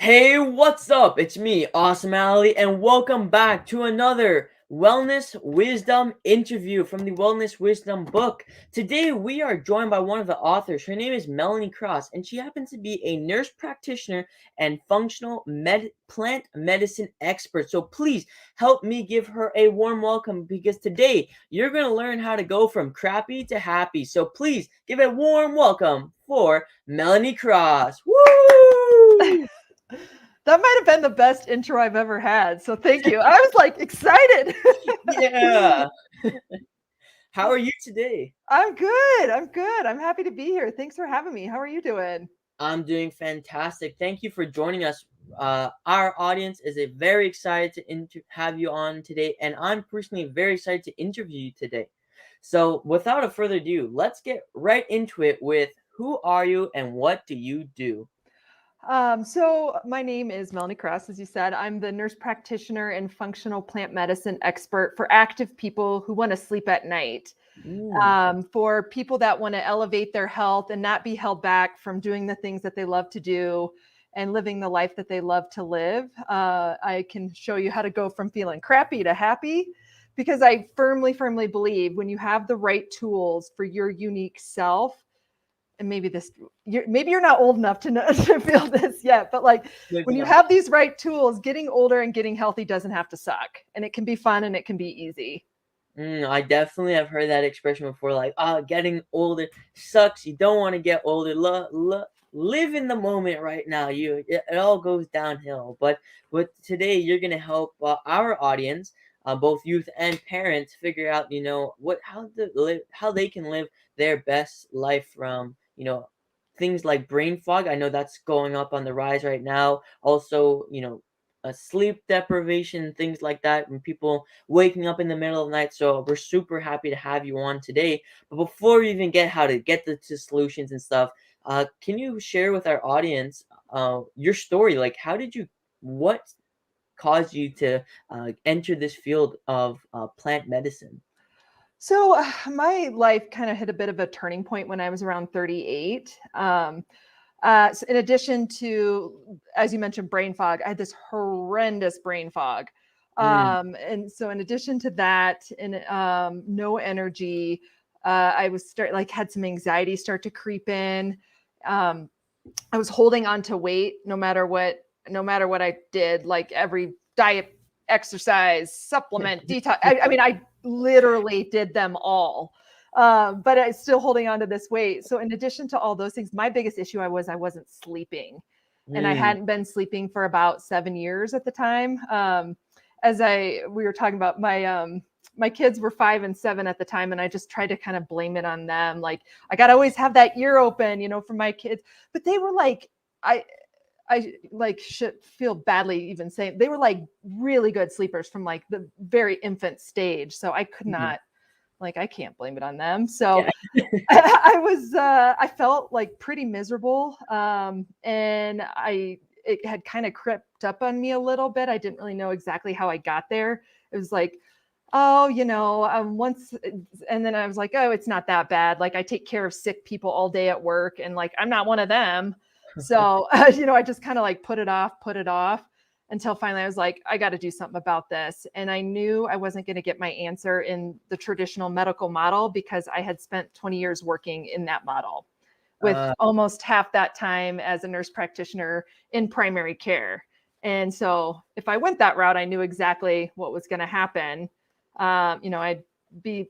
Hey, what's up? It's me, Awesome Ali, and welcome back to another Wellness Wisdom interview from the Wellness Wisdom book. Today, we are joined by one of the authors. Her name is Melanie Cross, and she happens to be a nurse practitioner and plant medicine expert. So please help me give her a warm welcome because today you're going to learn how to go from crappy to happy. So please give a warm welcome for Melanie Cross. Woo! That might have been the best intro I've ever had. So thank you. I was like excited. Yeah. How are you today? I'm good. I'm good. I'm happy to be here. Thanks for having me. How are you doing? I'm doing fantastic. Thank you for joining us. Our audience is very excited to have you on today, and I'm personally very excited to interview you today. So, without a further ado, let's get right into it with who are you and what do you do? So my name is Melanie Cross, as you said. I'm the nurse practitioner and functional plant medicine expert for active people who want to sleep at night. Mm, For people that want to elevate their health and not be held back from doing the things that they love to do and living the life that they love to live. I can show you how to go from feeling crappy to happy because I firmly believe when you have the right tools for your unique self, and maybe you're not old enough to know to feel this yet, but like maybe when you not. have these right tools, getting older and getting healthy doesn't have to suck, and it can be fun and it can be easy. I definitely have heard that expression before. Like, getting older sucks. You don't want to get older. Live in the moment right now. It all goes downhill. But today you're gonna help our audience, both youth and parents, figure out how they can live their best life from things like brain fog. I know that's going up on the rise right now. Also, sleep deprivation, things like that, and people waking up in the middle of the night. So we're super happy to have you on today. But before we even get how to get to solutions and stuff, can you share with our audience your story? Like, what caused you to enter this field of plant medicine? So my life kind of hit a bit of a turning point when I was around 38. So in addition to, as you mentioned, brain fog, I had this horrendous brain fog. Mm, And so in addition to that, and no energy, I was had some anxiety start to creep in. Um, I was holding on to weight no matter what I did, like every diet, exercise, supplement, detox. I mean, I literally did them all. But I still holding on to this weight. So in addition to all those things, my biggest issue I wasn't sleeping. And I mm, hadn't been sleeping for about 7 years at the time. We were talking about my kids were 5 and 7 at the time, and I just tried to kind of blame it on them. Like I got to always have that ear open, for my kids. But they were like, I I like should feel badly even saying they were like really good sleepers from like the very infant stage. So I could mhm. not, like, I can't blame it on them. So Yeah. I felt like pretty miserable. And it had kind of crept up on me a little bit. I didn't really know exactly how I got there. It was like, oh, once, and then I was like, oh, it's not that bad. Like I take care of sick people all day at work, and like I'm not one of them. So, I just kind of like put it off until finally I was like, I got to do something about this. And I knew I wasn't going to get my answer in the traditional medical model because I had spent 20 years working in that model with Uh, almost half that time as a nurse practitioner in primary care. And so if I went that route, I knew exactly what was going to happen. I'd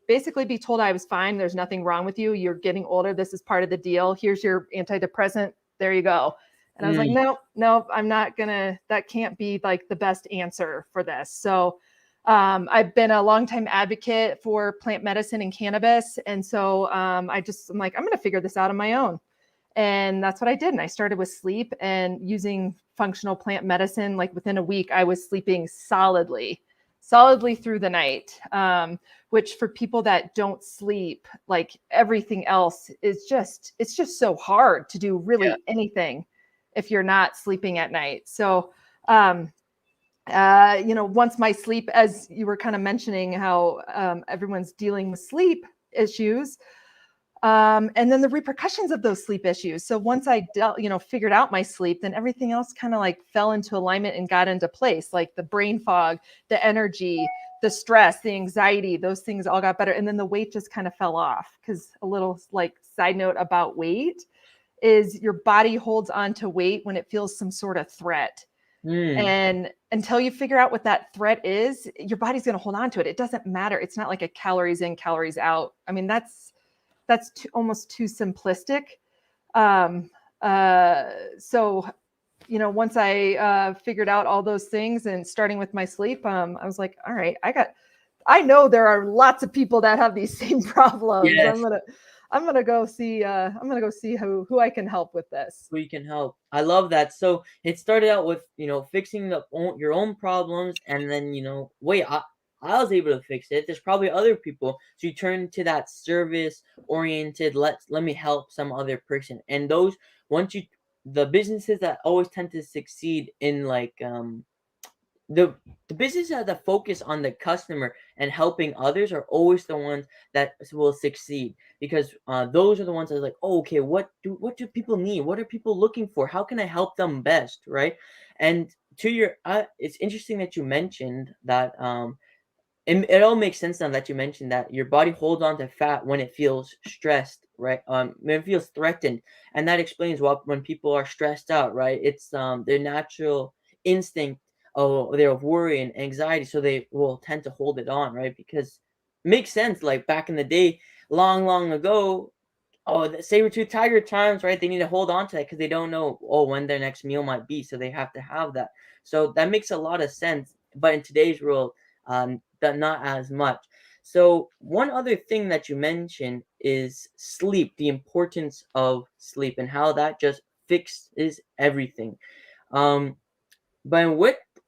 basically be told I was fine. There's nothing wrong with you. You're getting older. This is part of the deal. Here's your antidepressant. There you go. And I was like, mm, no, I'm not gonna, that can't be like the best answer for this. So I've been a longtime advocate for plant medicine and cannabis. And so I'm like, I'm going to figure this out on my own. And that's what I did. And I started with sleep and using functional plant medicine. Like within a week, I was sleeping solidly through the night, which for people that don't sleep, like everything else it's just so hard to do yeah. really anything if you're not sleeping at night. So, once my sleep, as you were kind of mentioning how everyone's dealing with sleep issues, And then the repercussions of those sleep issues. So once I figured out my sleep, then everything else kind of like fell into alignment and got into place, like the brain fog, the energy, the stress, the anxiety, those things all got better. And then the weight just kind of fell off. Because a little like side note about weight is your body holds on to weight when it feels some sort of threat. And until you figure out what that threat is, your body's going to hold on to it. It doesn't matter. It's not like a calories in, calories out. I mean, that's almost too simplistic. So, once I figured out all those things and starting with my sleep, I was like, all right, I know there are lots of people that have these same problems. Yes. I'm gonna go see who I can help with this. We can help. I love that. So it started out with fixing your own problems, and then wait, I was able to fix it. There's probably other people, so you turn to that service oriented. Let me help some other person, and those once you the businesses that always tend to succeed in like the businesses that focus on the customer and helping others are always the ones that will succeed, because those are the ones that are like, oh, okay, what do people need, what are people looking for, how can I help them best, right? And to your it's interesting that you mentioned that it all makes sense now that you mentioned that your body holds on to fat when it feels stressed, right? When it feels threatened, and that explains what when people are stressed out, right? It's their natural instinct of their worry and anxiety, so they will tend to hold it on, right? Because it makes sense. Like back in the day, long, long ago, oh, the saber-tooth tiger times, right? They need to hold on to that because they don't know when their next meal might be, so they have to have that. So that makes a lot of sense. But in today's world, that not as much. So one other thing that you mentioned is sleep, the importance of sleep, and how that just fixes everything. Um, but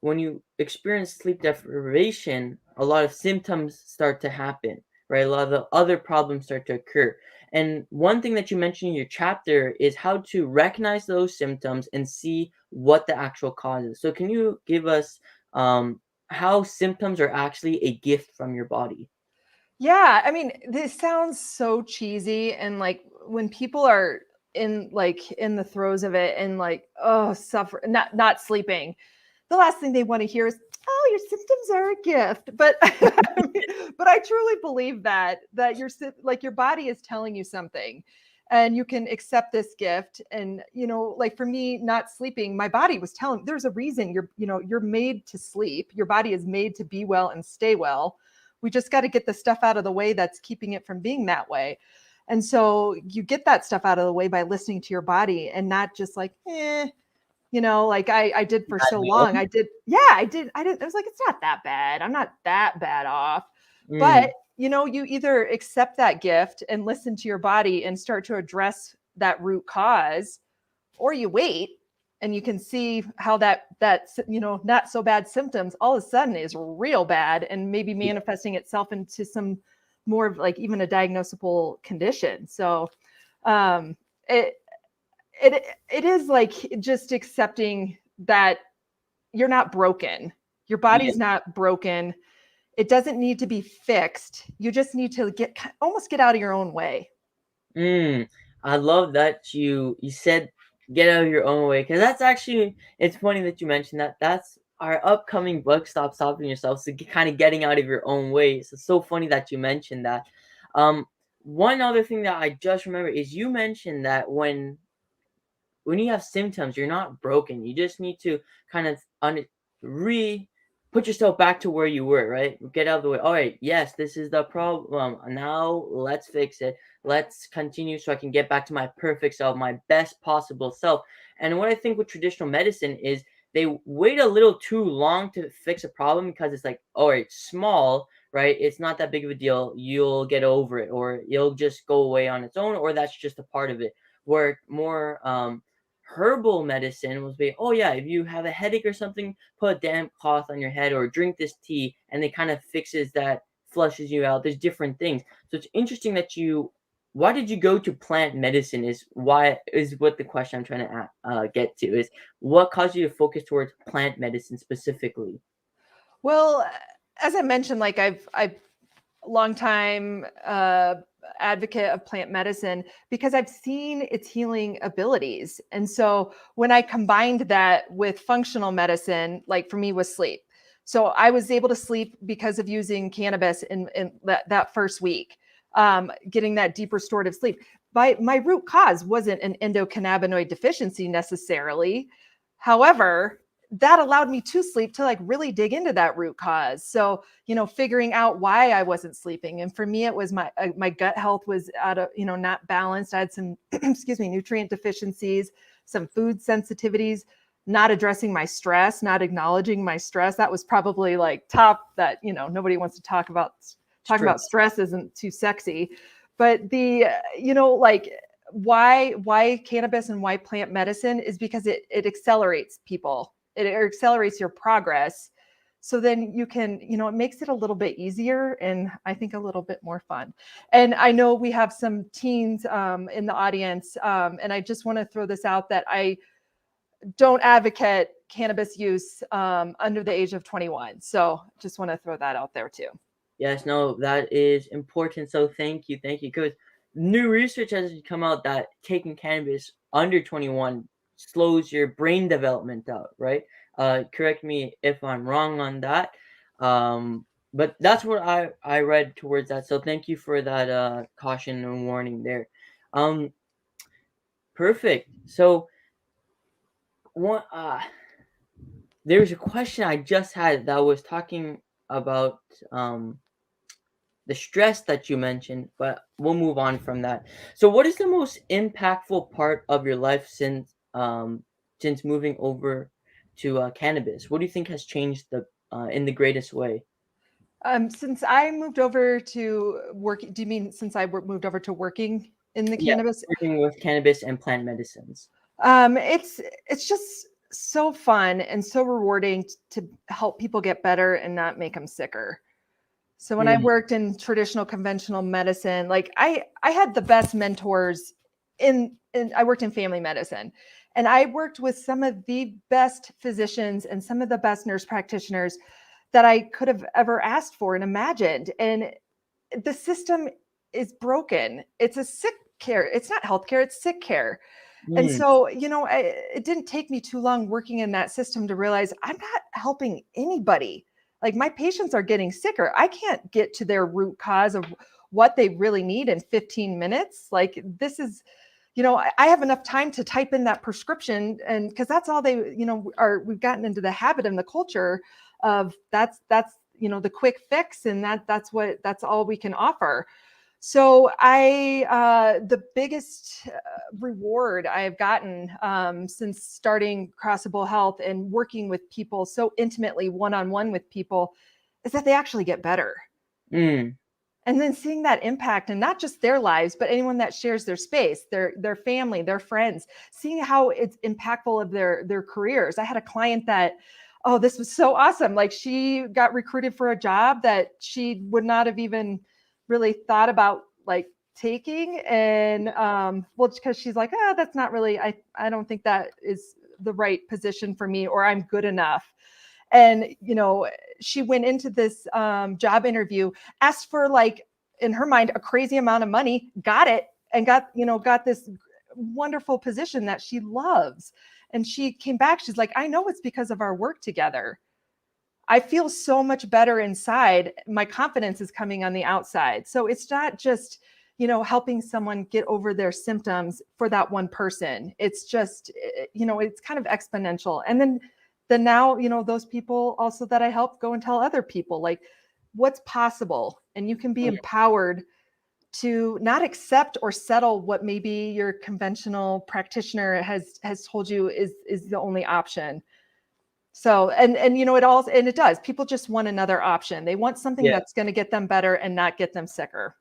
when you experience sleep deprivation, a lot of symptoms start to happen, right? A lot of the other problems start to occur. And one thing that you mentioned in your chapter is how to recognize those symptoms and see what the actual cause is. So can you give us how symptoms are actually a gift from your body? Yeah, I mean, this sounds so cheesy, and like when people are in the throes of it and like, oh, suffer, not sleeping, the last thing they want to hear is, oh, your symptoms are a gift. But but I truly believe that your body is telling you something, and you can accept this gift. And like for me, not sleeping, my body was telling, there's a reason you're made to sleep. Your body is made to be well and stay well. We just got to get the stuff out of the way that's keeping it from being that way. And so you get that stuff out of the way by listening to your body, and not just like, like I did for so long. No. I was like, it's not that bad. I'm not that bad off. But, Mm, you either accept that gift and listen to your body and start to address that root cause, or you wait and you can see how that not so bad symptoms all of a sudden is real bad and maybe yeah. manifesting itself into some more of like even a diagnosable condition. So um it it is like just accepting that you're not broken. Your Yeah. body's not broken. It doesn't need to be fixed. You just need to almost get out of your own way. Mm, I love that you said get out of your own way, because that's actually, it's funny that you mentioned that. That's our upcoming book, Stop Stopping Yourself. So kind of getting out of your own way. So it's so funny that you mentioned that. Um, one other thing that I just remember is you mentioned that when you have symptoms, you're not broken. You just need to kind of put yourself back to where you were, right? Get out of the way. All right, yes, this is the problem. Now let's fix it. Let's continue so I can get back to my perfect self, my best possible self. And what I think with traditional medicine is they wait a little too long to fix a problem, because it's like, all right, small, right? It's not that big of a deal. You'll get over it, or it'll just go away on its own, or that's just a part of it. Where more herbal medicine was be, oh yeah, if you have a headache or something, put a damp cloth on your head or drink this tea, and it kind of fixes that, flushes you out. There's different things. So it's interesting that why did you go to plant medicine is what the question I'm trying to get to is, what caused you to focus towards plant medicine specifically? Well, as I mentioned, like I've long time advocate of plant medicine because I've seen its healing abilities. And so when I combined that with functional medicine, like for me was sleep. So I was able to sleep because of using cannabis in that first week, getting that deep restorative sleep. My root cause wasn't an endocannabinoid deficiency necessarily. However, that allowed me to sleep to like really dig into that root cause. So, figuring out why I wasn't sleeping. And for me, it was my gut health was out of, not balanced. I had some, excuse me, nutrient deficiencies, some food sensitivities, not addressing my stress, not acknowledging my stress. That was probably like top that, nobody wants to talk about. Talking about stress isn't too sexy, but the, like why cannabis and why plant medicine is because it accelerates people. It accelerates your progress. So then you can, it makes it a little bit easier and I think a little bit more fun. And I know we have some teens in the audience. And I just want to throw this out that I don't advocate cannabis use under the age of 21. So just want to throw that out there too. Yes, no, that is important. So thank you. Because new research has come out that taking cannabis under 21 slows your brain development out, right? Correct me if I'm wrong on that. But that's what I read towards that. So thank you for that caution and warning there. Um, Perfect. So what there's a question I just had that was talking about the stress that you mentioned, but we'll move on from that. So what is the most impactful part of your life since moving over to cannabis? What do you think has changed the in the greatest way? Since I moved over to working, do you mean since I moved over to working in the Yeah, cannabis? working with cannabis and plant medicines. It's just so fun and so rewarding to help people get better and not make them sicker. So when I Mm, worked in traditional conventional medicine, like I had the best mentors in I worked in family medicine and I worked with some of the best physicians and some of the best nurse practitioners that I could have ever asked for and imagined. And the system is broken. It's a sick care. It's not healthcare, it's sick care. And mm, so, it didn't take me too long working in that system to realize I'm not helping anybody. Like my patients are getting sicker. I can't get to their root cause of what they really need in 15 minutes. Like this is, I have enough time to type in that prescription and because that's all they, we've gotten into the habit and the culture of that's, the quick fix and that's all we can offer. So the biggest reward I've gotten since starting Crossable Health and working with people so intimately one-on-one with people is that they actually get better. mm. And then seeing that impact and not just their lives, but anyone that shares their space, their family, their friends, seeing how it's impactful of their careers. I had a client that, oh, this was so awesome. Like she got recruited for a job that she would not have even really thought about like taking. And well, because she's like, oh, that's not really, I don't think that is the right position for me, or I'm good enough. And, she went into this job interview, asked for like, in her mind, a crazy amount of money, got it, and got this wonderful position that she loves. And she came back, she's like, I know it's because of our work together. I feel so much better inside. My confidence is coming on the outside. So it's not just, helping someone get over their symptoms for that one person. It's just, it's kind of exponential. And then now, those people also that I help go and tell other people like what's possible. And you can be empowered to not accept or settle what maybe your conventional practitioner has told you is the only option. So, and it does. People just want another option. They want something Yeah. that's going to get them better and not get them sicker.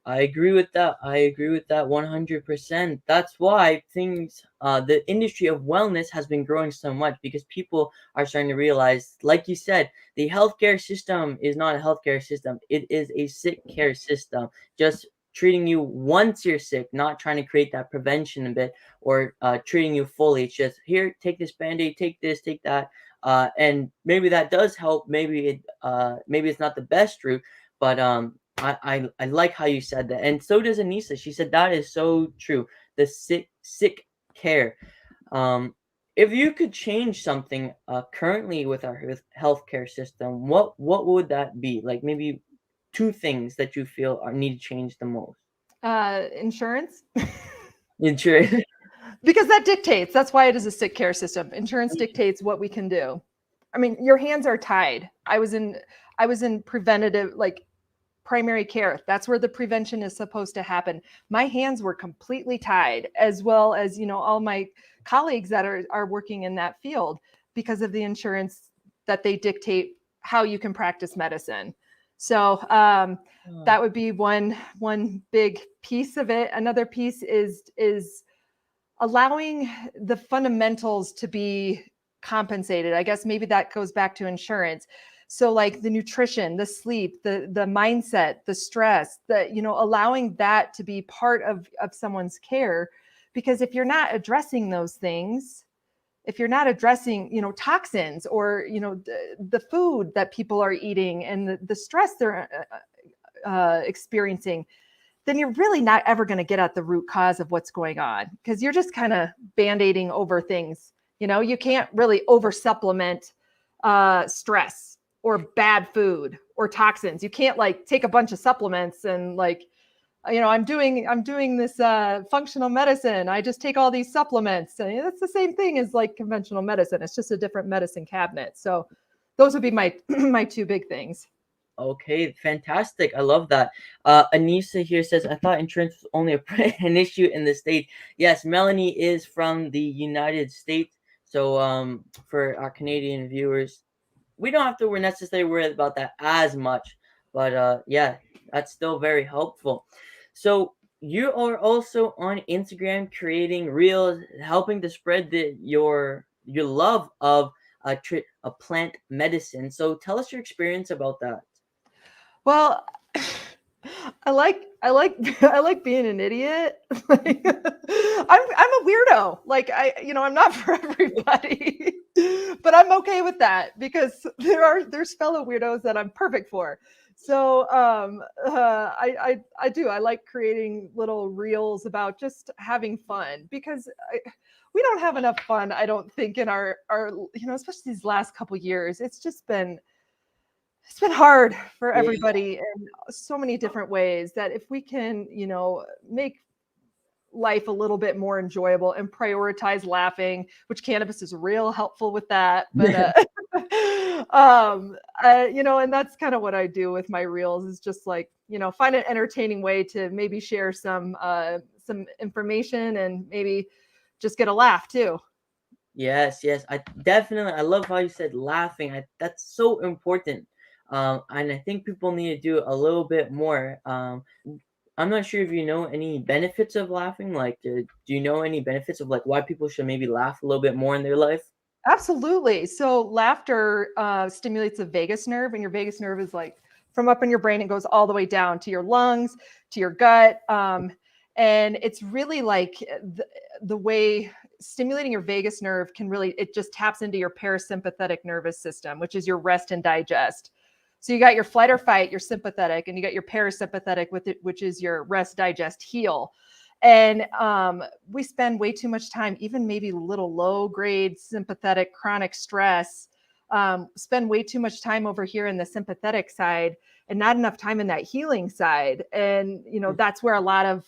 I agree with that. I agree with that 100%. That's why the industry of wellness has been growing so much because people are starting to realize, like you said, the healthcare system is not a healthcare system. It is a sick care system. Just treating you once you're sick, not trying to create that prevention a bit or treating you fully. It's just here, take this Band-Aid, take this, take that. And maybe that does help. Maybe it's not the best route, but I like how you said that, and so does Anissa. She said that is so true. The sick care. Um, if you could change something currently with our healthcare system, what would that be? Like maybe two things that you feel are need to change the most. Insurance. Insurance. Because that's why it is a sick care system. Insurance dictates what we can do. I mean, your hands are tied. I was in preventative, like primary care. That's where the prevention is supposed to happen. My hands were completely tied, as well as, all my colleagues that are working in that field, because of the insurance that they dictate how you can practice medicine. So that would be one big piece of it. Another piece is allowing the fundamentals to be compensated. I guess maybe that goes back to insurance. So like the nutrition, the sleep, the mindset, the stress, allowing that to be part of someone's care. Because if you're not addressing those things, if you're not addressing, toxins, or, the food that people are eating and the stress they're experiencing, then you're really not ever going to get at the root cause of what's going on, because you're just kind of band-aiding over things. You can't really over supplement stress or bad food or toxins. You can't like take a bunch of supplements and like, I'm doing this functional medicine. I just take all these supplements, and that's the same thing as like conventional medicine. It's just a different medicine cabinet. So those would be my my two big things. Okay, fantastic. I love that. Anissa here says, I thought insurance was only an issue in the States. Yes, Melanie is from the United States. So for our Canadian viewers, we don't have to we're necessarily worried about that as much. But yeah, that's still very helpful. So you are also on Instagram creating reels, helping to spread your love of a plant medicine. So tell us your experience about that. Well, I like I like being an idiot. Like, I'm a weirdo. Like I'm not for everybody, but I'm okay with that, because there's fellow weirdos that I'm perfect for. So I like creating little reels about just having fun, because we don't have enough fun, I don't think, in our especially these last couple years. It's been hard for Yeah. everybody in so many different ways, that if we can, make life a little bit more enjoyable and prioritize laughing, which cannabis is real helpful with that. But and that's kind of what I do with my reels, is just like, find an entertaining way to maybe share some information, and maybe just get a laugh too. Yes, yes. I love how you said laughing. That's so important. And I think people need to do a little bit more. I'm not sure if you know any benefits of laughing. Like, do you know any benefits of like why people should maybe laugh a little bit more in their life? Absolutely. So laughter stimulates the vagus nerve, and your vagus nerve is like from up in your brain. It goes all the way down to your lungs, to your gut, and it's really like the way stimulating your vagus nerve can really, it just taps into your parasympathetic nervous system, which is your rest and digest. So you got your flight or fight, your sympathetic, and you got your parasympathetic with it, which is your rest, digest, heal. And we spend way too much time, even maybe little low grade sympathetic chronic stress, spend way too much time over here in the sympathetic side, and not enough time in that healing side. And that's where a lot of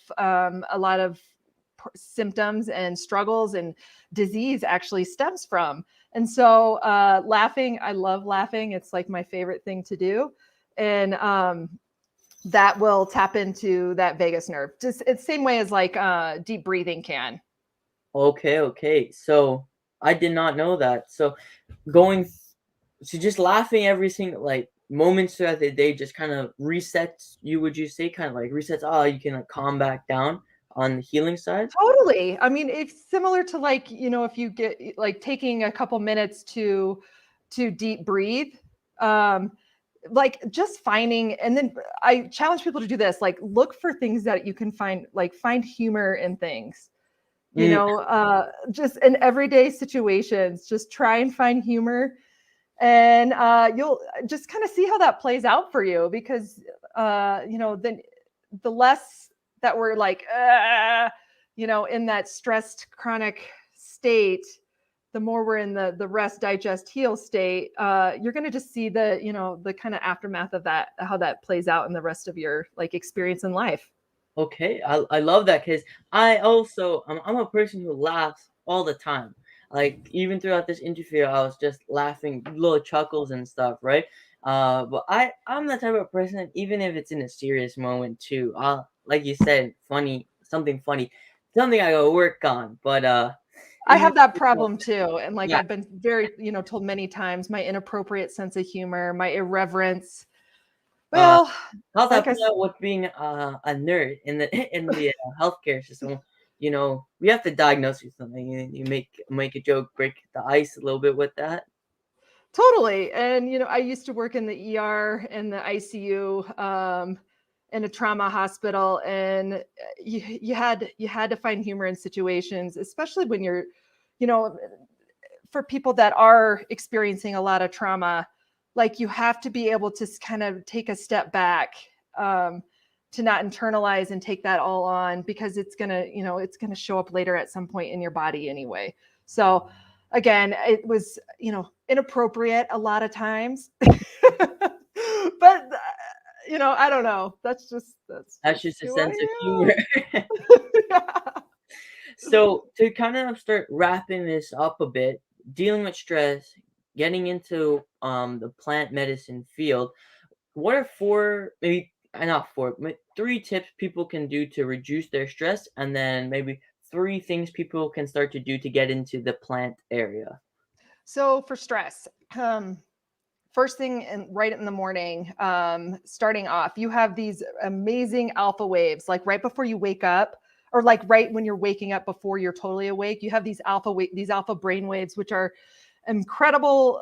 symptoms and struggles and disease actually stems from. And so laughing, I love laughing. It's like my favorite thing to do. And that will tap into that vagus nerve. Just it's same way as like deep breathing can. Okay, okay. So I did not know that. So going, so just laughing every single like moments throughout the day just kind of resets you. Would you say kind of like resets? Oh, you can like calm back down on the healing side. Totally. I mean, it's similar to like, if you get like taking a couple minutes to deep breathe. Like just finding, and then I challenge people to do this, like look for things that you can find, like find humor in things, Mm, just in everyday situations, just try and find humor. And you'll just kind of see how that plays out for you, because then the less that we're like in that stressed chronic state, the more we're in the rest, digest, heal state, you're going to just see the kind of aftermath of that, how that plays out in the rest of your like experience in life. Okay, I love that because I also I'm a person who laughs all the time. Like even throughout this interview, I was just laughing, little chuckles and stuff, right? But I'm the type of person, even if it's in a serious moment too. Like you said, funny, something I go work on. But I in have that problem too. And like, yeah, I've been very, told many times, my inappropriate sense of humor, my irreverence. uh, Well, how's like that I, play out with being a nerd in the in the healthcare system? You know, we have to diagnose you something, and you make a joke, break the ice a little bit with that. totally. And, I used to work in the ER and the ICU, in a trauma hospital. And you had to find humor in situations, especially when you're, you know, for people that are experiencing a lot of trauma, like you have to be able to kind of take a step back, to not internalize and take that all on, because it's gonna show up later at some point in your body anyway. So again, it was, inappropriate a lot of times, but I don't know. That's That's just just a who I sense of humor. am. Yeah. So to kind of start wrapping this up a bit, dealing with stress, getting into the plant medicine field, what are four, maybe not four, but three tips people can do to reduce their stress, and then maybe three things people can start to do to get into the plant area? So for stress, first thing right in the morning, starting off, you have these amazing alpha waves, like right before you wake up, or like right when you're waking up before you're totally awake. You have these alpha brain waves, which are incredible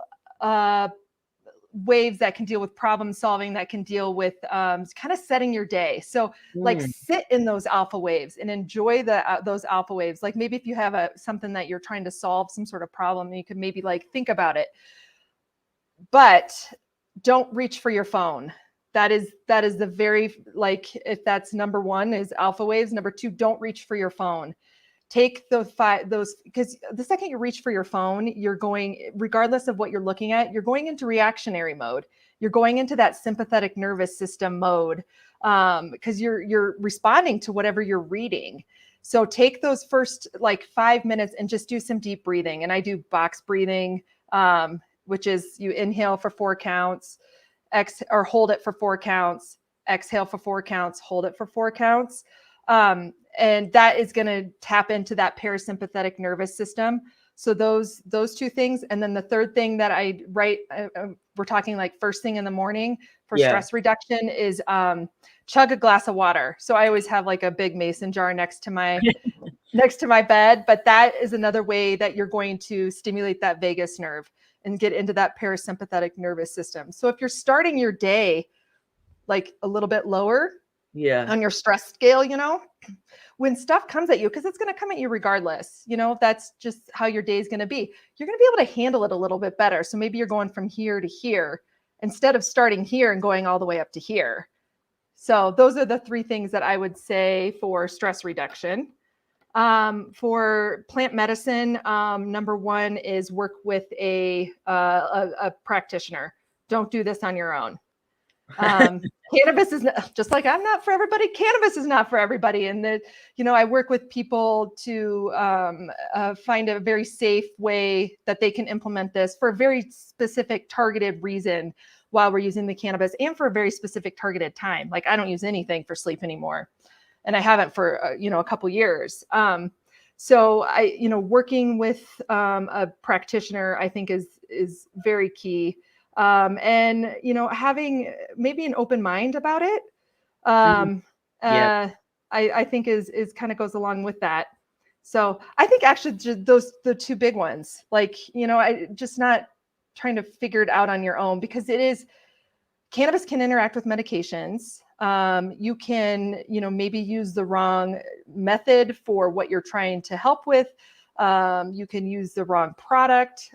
waves that can deal with problem solving, that can deal with kind of setting your day. So like Hmm. sit in those alpha waves and enjoy those alpha waves. Like maybe if you have something that you're trying to solve, some sort of problem, you could maybe like think about it, but don't reach for your phone. That is the very, like, if that's number one is alpha waves. Number two, don't reach for your phone. Take those, because the second you reach for your phone, you're going, regardless of what you're looking at, you're going into reactionary mode. You're going into that sympathetic nervous system mode, because you're responding to whatever you're reading. So take those first like 5 minutes and just do some deep breathing. And I do box breathing, which is you inhale for 4 counts, or hold it for 4 counts, exhale for 4 counts, hold it for 4 counts. And that is going to tap into that parasympathetic nervous system. So those two things. And then the third thing that I write, we're talking like first thing in the morning for Yeah. stress reduction, is chug a glass of water. So I always have like a big mason jar next to my bed, but that is another way that you're going to stimulate that vagus nerve and get into that parasympathetic nervous system. So if you're starting your day like a little bit lower Yeah. on your stress scale, when stuff comes at you, because it's going to come at you regardless, that's just how your day is going to be. You're going to be able to handle it a little bit better. So maybe you're going from here to here instead of starting here and going all the way up to here. So those are the three things that I would say for stress reduction. For plant medicine, number one is work with a practitioner. Don't do this on your own. Cannabis is just like, I'm not for everybody. Cannabis is not for everybody. And I work with people to find a very safe way that they can implement this for a very specific targeted reason while we're using the cannabis, and for a very specific targeted time. Like I don't use anything for sleep anymore, and I haven't for a couple years. So working with a practitioner, I think is very key. And having maybe an open mind about it, Mhm. um, Yeah. I think is kind of goes along with that. So I think actually the two big ones, like I just not trying to figure it out on your own, because cannabis can interact with medications. You can maybe use the wrong method for what you're trying to help with. You can use the wrong product.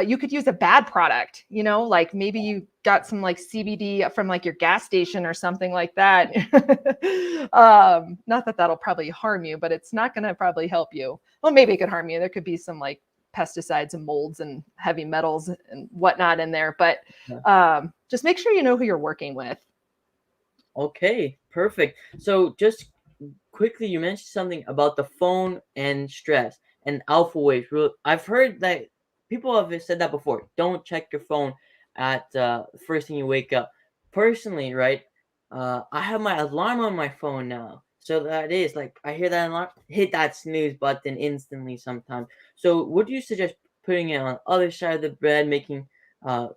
You could use a bad product, like maybe you got some like CBD from like your gas station or something like that. Not that that'll probably harm you, but it's not going to probably help you. Well, maybe it could harm you. There could be some like pesticides and molds and heavy metals and whatnot in there, but Yeah. just make sure you know who you're working with. Okay, perfect. So just quickly, you mentioned something about the phone and stress and alpha waves. I've heard that people have said that before. Don't check your phone at first thing you wake up. Personally, right? I have my alarm on my phone now, so that is like I hear that alarm, hit that snooze button instantly sometimes. So, would you suggest putting it on the other side of the bed, making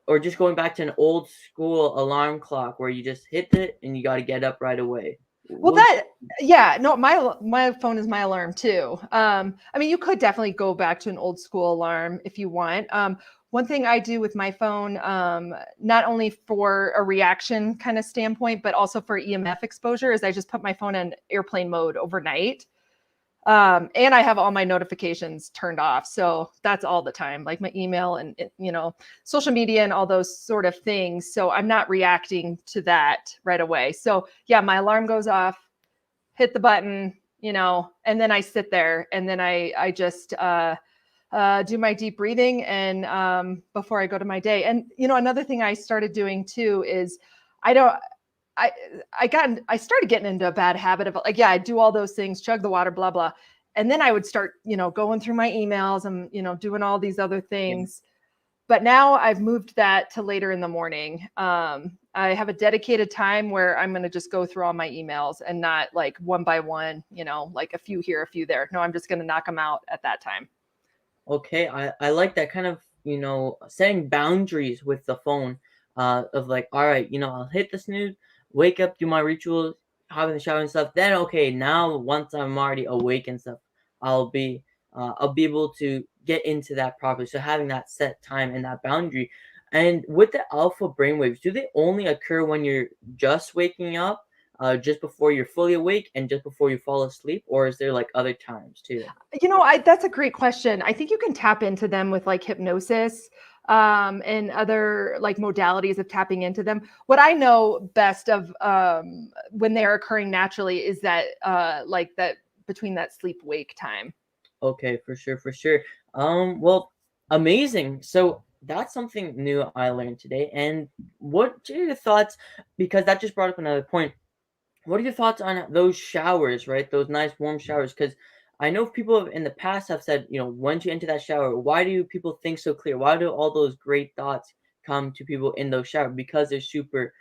or just going back to an old school alarm clock where you just hit it and you got to get up right away? Well, What? yeah, no, my phone is my alarm too. I mean, you could definitely go back to an old school alarm if you want. One thing I do with my phone, not only for a reaction kind of standpoint, but also for EMF exposure, is I just put my phone in airplane mode overnight. And I have all my notifications turned off. So that's all the time, like my email and, social media and all those sort of things. So I'm not reacting to that right away. So yeah, my alarm goes off, hit the button, and then I sit there and then I just, do my deep breathing and before I go to my day. And another thing I started doing too is I don't I I started getting into a bad habit of like, yeah, I do all those things, chug the water, blah blah, and then I would start, going through my emails and doing all these other things. But now I've moved that to later in the morning. I have a dedicated time where I'm going to just go through all my emails and not like one by one, like a few here, a few there. No, I'm just going to knock them out at that time. Okay, I like that kind of, setting boundaries with the phone, of like, all right, I'll hit the snooze, wake up, do my rituals, hop in the shower and stuff. Then, okay, now once I'm already awake and stuff, I'll be able to get into that properly. So having that set time and that boundary. And with the alpha brainwaves, do they only occur when you're just waking up, just before you're fully awake and just before you fall asleep, or is there like other times too? That's a great question. I think you can tap into them with like hypnosis, and other like modalities of tapping into them. What I know best of, when they're occurring naturally is that, like that between that sleep wake time. Okay, for sure, for sure. Well, amazing. So that's something new I learned today. And what are your thoughts? Because that just brought up another point. What are your thoughts on those showers, right? Those nice warm showers? Because I know people in the past have said, once you enter that shower, why do people think so clear? Why do all those great thoughts come to people in those showers? Because they're super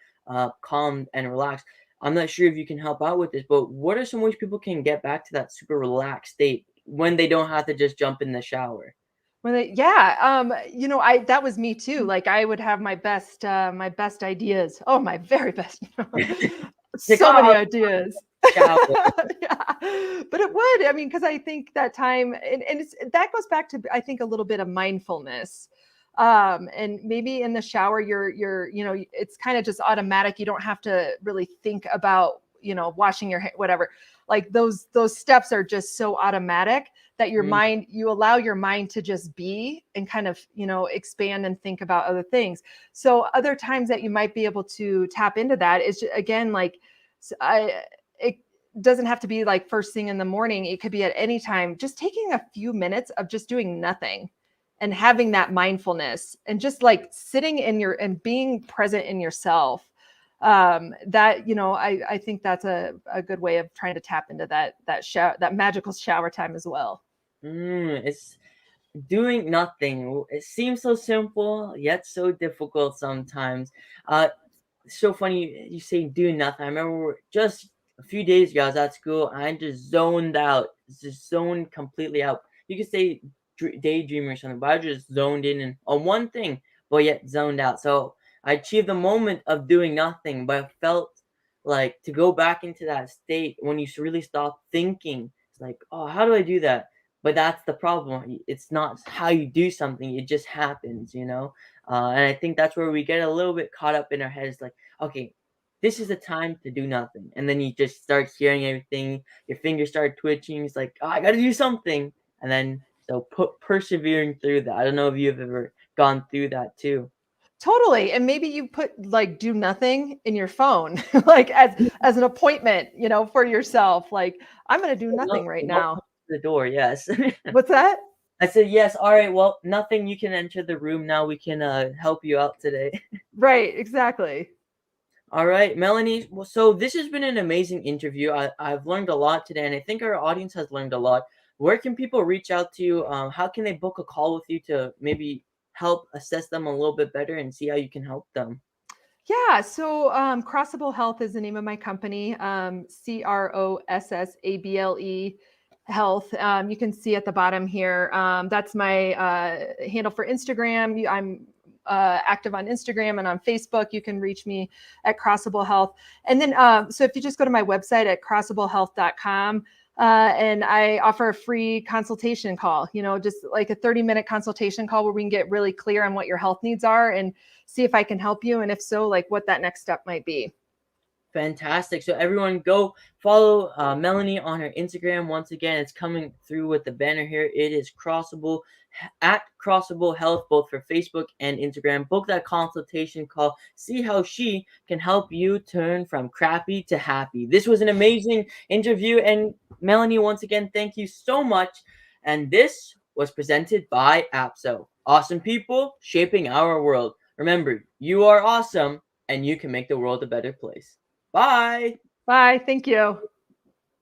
calm and relaxed. I'm not sure if you can help out with this, but what are some ways people can get back to that super relaxed state when they don't have to just jump in the shower? Yeah, I that was me too. Like I would have my best ideas. Oh, my very best. Like, So many oh, ideas. shower. Yeah, but it would. I mean, because I think that time, and that goes back to I think a little bit of mindfulness. And maybe in the shower, it's kind of just automatic. You don't have to really think about washing your hair, whatever. Like those steps are just so automatic that Mm, you allow your mind to just be and kind of expand and think about other things. So other times that you might be able to tap into that is again like, it doesn't have to be like first thing in the morning. It could be at any time, just taking a few minutes of just doing nothing and having that mindfulness and just like sitting in and being present in yourself. That I think that's a good way of trying to tap into that magical shower time as well. it's doing nothing. It seems so simple, yet so difficult sometimes. So funny you say do nothing. I remember just a few days ago, I was at school. I just zoned out, just zoned completely out. You could say daydreaming or something, but I just zoned in and on one thing, but yet zoned out. So I achieved the moment of doing nothing, but I felt like to go back into that state when you really stop thinking. It's like, oh, how do I do that? But that's the problem. It's not how you do something; it just happens. And I think that's where we get a little bit caught up in our heads, like, okay, this is the time to do nothing. And then you just start hearing everything, your fingers start twitching. It's like, oh, I gotta do something. And then So persevering through that. I don't know if you've ever gone through that too. Totally. And maybe you put like do nothing in your phone, like as an appointment, for yourself. Like, I'm gonna do nothing right Welcome now. to the door. Yes. What's that? I said yes. All right. Well, nothing. You can enter the room now. We can help you out today. Right, exactly. All right, Melanie. Well, so this has been an amazing interview. I've learned a lot today, and I think our audience has learned a lot. Where can people reach out to you? How can they book a call with you to maybe help assess them a little bit better and see how you can help them? Yeah, so Crossable Health is the name of my company. Crossable Health. You can see at the bottom here. That's my handle for Instagram. I'm active on Instagram and on Facebook. You can reach me at Crossable Health. And then, so if you just go to my website at crossablehealth.com, and I offer a free consultation call, just like a 30-minute consultation call where we can get really clear on what your health needs are and see if I can help you. And if so, like what that next step might be. Fantastic. So everyone go follow Melanie on her Instagram. Once again, it's coming through with the banner here. It is Crossable at Crossable Health, both for Facebook and Instagram. Book that consultation call. See how she can help you turn from crappy to happy. This was an amazing interview. And Melanie, once again, thank you so much. And this was presented by APSO. Awesome people shaping our world. Remember, you are awesome and you can make the world a better place. Bye. Bye. Thank you.